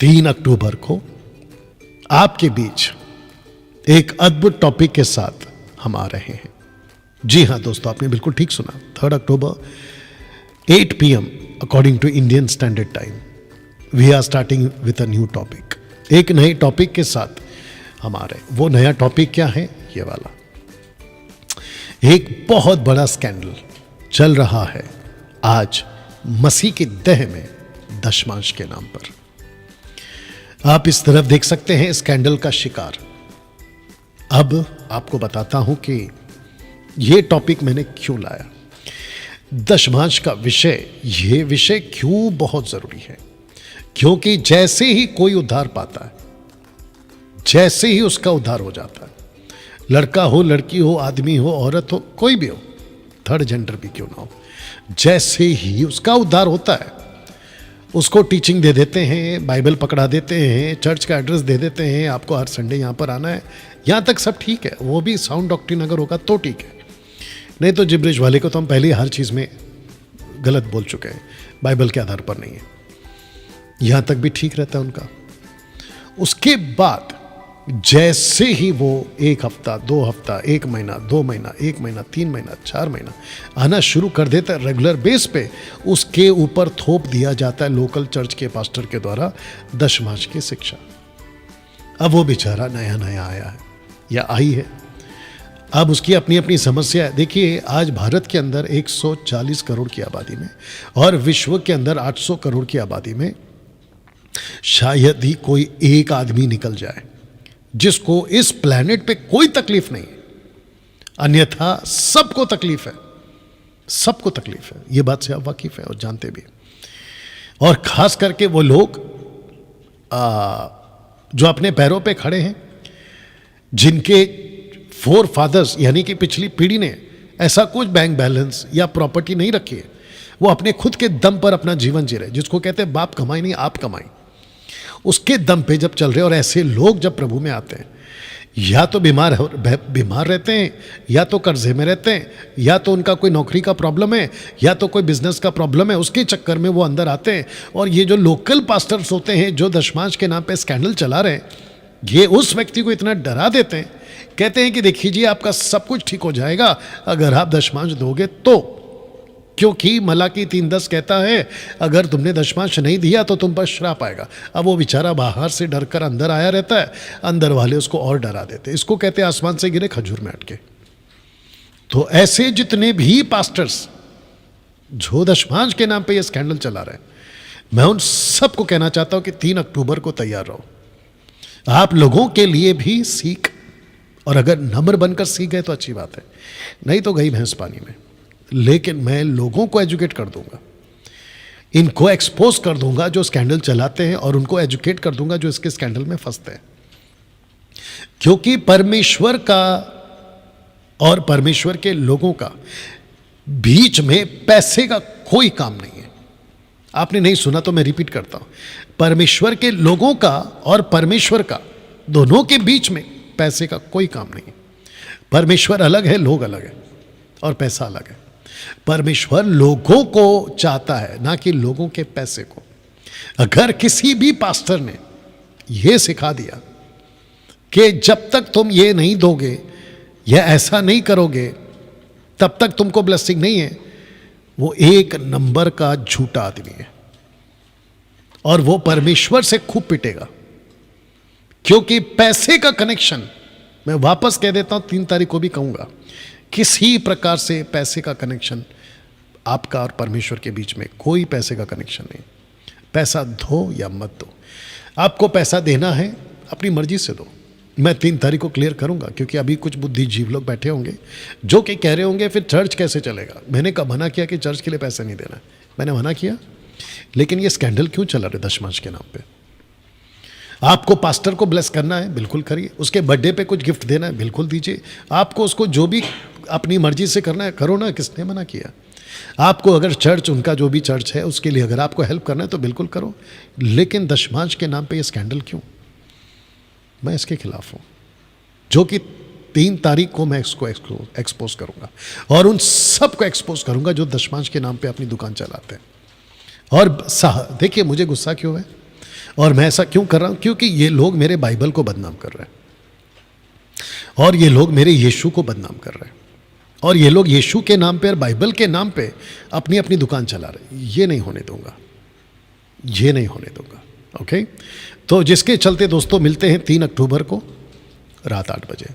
3 अक्टूबर को आपके बीच एक अद्भुत टॉपिक के साथ हम आ रहे हैं। जी हाँ दोस्तों, आपने बिल्कुल ठीक सुना। 3 October 8 PM according to Indian standard time we are starting with a new topic. एक नए टॉपिक के साथ हम आ रहे हैं। वो नया टॉपिक क्या है? ये वाला एक बहुत बड़ा स्कैंडल चल रहा है आज मसीह के देह में दशमांश के नाम पर। आप इस तरफ देख सकते हैं स्कैंडल का शिकार। अब आपको बताता हूं कि यह टॉपिक मैंने क्यों लाया। दशमांश का विषय, यह विषय क्यों बहुत जरूरी है? क्योंकि जैसे ही कोई उद्धार पाता है, जैसे ही उसका उद्धार हो जाता है, लड़का हो, लड़की हो, आदमी हो, औरत हो, कोई भी हो, थर्ड जेंडर भी क्यों ना हो, जैसे ही उसका उद्धार होता है उसको टीचिंग दे देते हैं, बाइबल पकड़ा देते हैं, चर्च का एड्रेस दे देते हैं, आपको हर संडे यहाँ पर आना है। यहाँ तक सब ठीक है, वो भी साउंड डॉक्ट्रिन अगर होगा तो ठीक है, नहीं तो जिब्रिश वाले को तो हम पहले ही हर चीज़ में गलत बोल चुके हैं, बाइबल के आधार पर नहीं है। यहाँ तक भी ठीक रहता है उनका। उसके बाद जैसे ही वो 1 हफ्ता, 2 हफ्ता, 1 महीना, 2 महीना, 1 महीना, 3 महीना, 4 महीना आना शुरू कर देता है रेगुलर बेस पे, उसके ऊपर थोप दिया जाता है लोकल चर्च के पास्टर के द्वारा दशमांश की शिक्षा। अब वो बेचारा नया नया आया है या आई है, अब उसकी अपनी अपनी समस्या है। देखिए, आज भारत के अंदर 140 करोड़ की आबादी में और विश्व के अंदर 800 करोड़ की आबादी में शायद ही कोई एक आदमी निकल जाए जिसको इस प्लेनेट पे कोई तकलीफ नहीं है, अन्यथा सबको तकलीफ है, सबको तकलीफ है। ये बात से आप वाकिफ है और जानते भी। और खास करके वो लोग जो अपने पैरों पे खड़े हैं, जिनके फोर फादर्स यानी कि पिछली पीढ़ी ने ऐसा कुछ बैंक बैलेंस या प्रॉपर्टी नहीं रखी है, वो अपने खुद के दम पर अपना जीवन जी रहे, जिसको कहते हैं बाप कमाई नहीं आप कमाई, उसके दम पे जब चल रहे। और ऐसे लोग जब प्रभु में आते हैं, या तो बीमार रहते हैं, या तो कर्जे में रहते हैं, या तो उनका कोई नौकरी का प्रॉब्लम है, या तो कोई बिजनेस का प्रॉब्लम है, उसके चक्कर में वो अंदर आते हैं। और ये जो लोकल पास्टर्स होते हैं जो दशमांश के नाम पे स्कैंडल चला रहे हैं, ये उस व्यक्ति को इतना डरा देते हैं, कहते हैं कि देखिए जी, आपका सब कुछ ठीक हो जाएगा अगर आप दशमांश दोगे तो। क्योंकि मलाकी 3:10 कहता है अगर तुमने दशमांश नहीं दिया तो तुम पर श्राप आएगा। अब वो बेचारा बाहर से डर कर अंदर आया रहता है, अंदर वाले उसको और डरा देते। इसको कहते हैं आसमान से गिरे खजूर में अटके। तो ऐसे जितने भी पास्टर्स जो दशमांश के नाम पे ये स्कैंडल चला रहे हैं, मैं उन सबको कहना चाहता हूं कि 3 अक्टूबर को तैयार रहो। आप लोगों के लिए भी सीख, और अगर नम्र बनकर सीख गए तो अच्छी बात है, नहीं तो गई भैंस पानी में। लेकिन मैं लोगों को एजुकेट कर दूंगा, इनको एक्सपोज कर दूंगा जो स्कैंडल चलाते हैं, और उनको एजुकेट कर दूंगा जो इसके स्कैंडल में फंसते हैं। क्योंकि परमेश्वर का और परमेश्वर के लोगों का बीच में पैसे का कोई काम नहीं है। आपने नहीं सुना तो मैं रिपीट करता हूं, परमेश्वर के लोगों का और परमेश्वर का दोनों के बीच में पैसे का कोई काम नहीं है। परमेश्वर अलग है, लोग अलग है, और पैसा अलग है। परमेश्वर लोगों को चाहता है, ना कि लोगों के पैसे को। अगर किसी भी पास्टर ने यह सिखा दिया कि जब तक तुम ये नहीं दोगे या ऐसा नहीं करोगे तब तक तुमको ब्लेसिंग नहीं है, वो 1 नंबर का झूठा आदमी है, और वो परमेश्वर से खूब पिटेगा। क्योंकि पैसे का कनेक्शन, मैं वापस कह देता हूं, 3 तारीख को भी कहूंगा, किसी प्रकार से पैसे का कनेक्शन आपका और परमेश्वर के बीच में कोई पैसे का कनेक्शन नहीं। पैसा दो या मत दो, आपको पैसा देना है अपनी मर्जी से दो। मैं 3 तारीख को क्लियर करूंगा, क्योंकि अभी कुछ बुद्धिजीव लोग बैठे होंगे जो कि कह रहे होंगे फिर चर्च कैसे चलेगा। मैंने कब मना किया कि चर्च के लिए पैसा नहीं देना? मैंने मना किया, लेकिन ये स्कैंडल क्यों चला रहे दशमांश के नाम पे? आपको पास्टर को ब्लेस करना है, बिल्कुल करिए। उसके बर्थडे पे कुछ गिफ्ट देना है, बिल्कुल दीजिए। आपको उसको जो भी अपनी मर्जी से करना है करो ना, किसने मना किया? आपको अगर चर्च, उनका जो भी चर्च है उसके लिए अगर आपको हेल्प करना है तो बिल्कुल करो। लेकिन दशमांश के नाम पे ये स्कैंडल क्यों? मैं इसके खिलाफ हूं, जो कि 3 तारीख को मैं इसको एक्सपोज करूंगा, और उन सबको एक्सपोज करूंगा जो दशमांश के नाम पे अपनी दुकान चलाते हैं। और देखिए मुझे गुस्सा क्यों है, और मैं ऐसा क्यों कर रहा हूं? क्योंकि ये लोग मेरे बाइबल को बदनाम कर रहे हैं और ये लोग मेरे यीशु को बदनाम कर रहे हैं और ये लोग यीशु के नाम पे और बाइबल के नाम पे अपनी अपनी दुकान चला रहे हैं। ये नहीं होने दूंगा, ये नहीं होने दूंगा। ओके, तो जिसके चलते दोस्तों मिलते हैं 3 अक्टूबर को रात 8 बजे।